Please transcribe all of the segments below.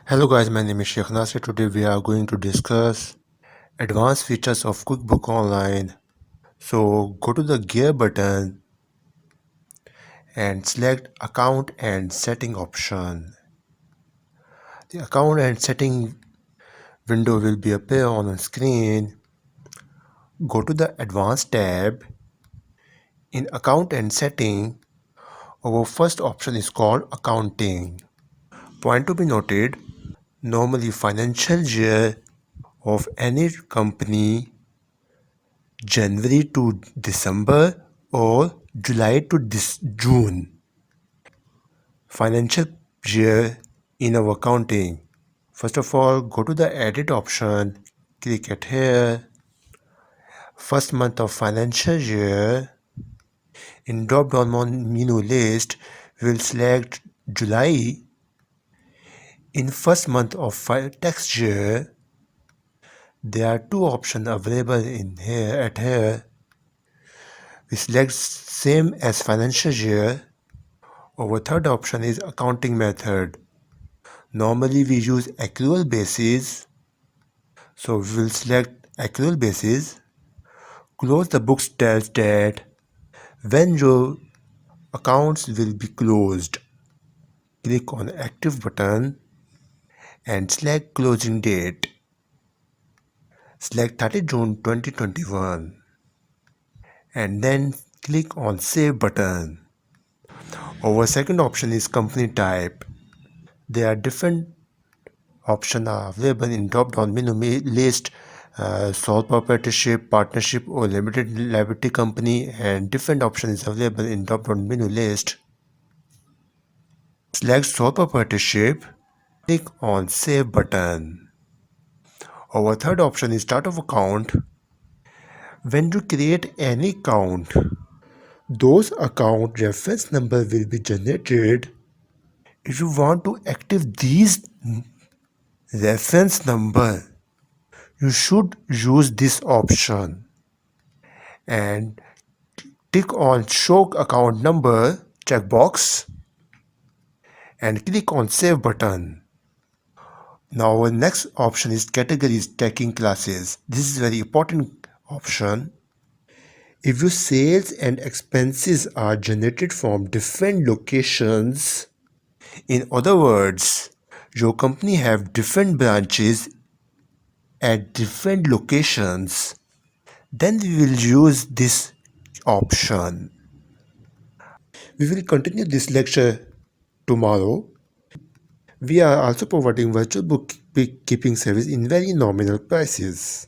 Hello guys, my name is Sheikh Nasir. Today we are going to discuss advanced features of QuickBook Online. So go to the gear button and select account and setting option. The account and setting window will be appear on the screen. Go to the advanced tab. In account and setting, our first option is called accounting. Point to be noted, normally financial year of any company January to December or July to June financial year in our accounting. First of all, go to the edit option, click it here. First month of financial year. In drop down menu list, we will select July. In first month of tax year, there are two options available in here at here. We select same as financial year. Our third option is accounting method. Normally we use accrual basis, so we will select accrual basis. Close the books tells that when your accounts will be closed. Click on active button and select closing date. Select 30 June 2021 and then click on save button. Our second option is company type. There are different options are available in drop-down menu list, sole proprietorship, partnership or limited liability company, and different options is available in drop-down menu list. Select sole proprietorship, click on save button. Our third option is start of account. When you create any account, those account reference number will be generated. If you want to active these reference number, you should use this option and click on show account number checkbox and click on save button. Now our next option is categories taking classes. This is very important option. If your sales and expenses are generated from different locations, in other words, your company have different branches at different locations, then we will use this option. We will continue this lecture tomorrow. We are also providing virtual bookkeeping service in very nominal prices.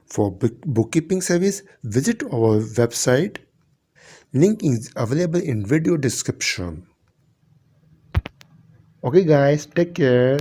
For bookkeeping service, visit our website. Link is available in video description. Okay guys, take care.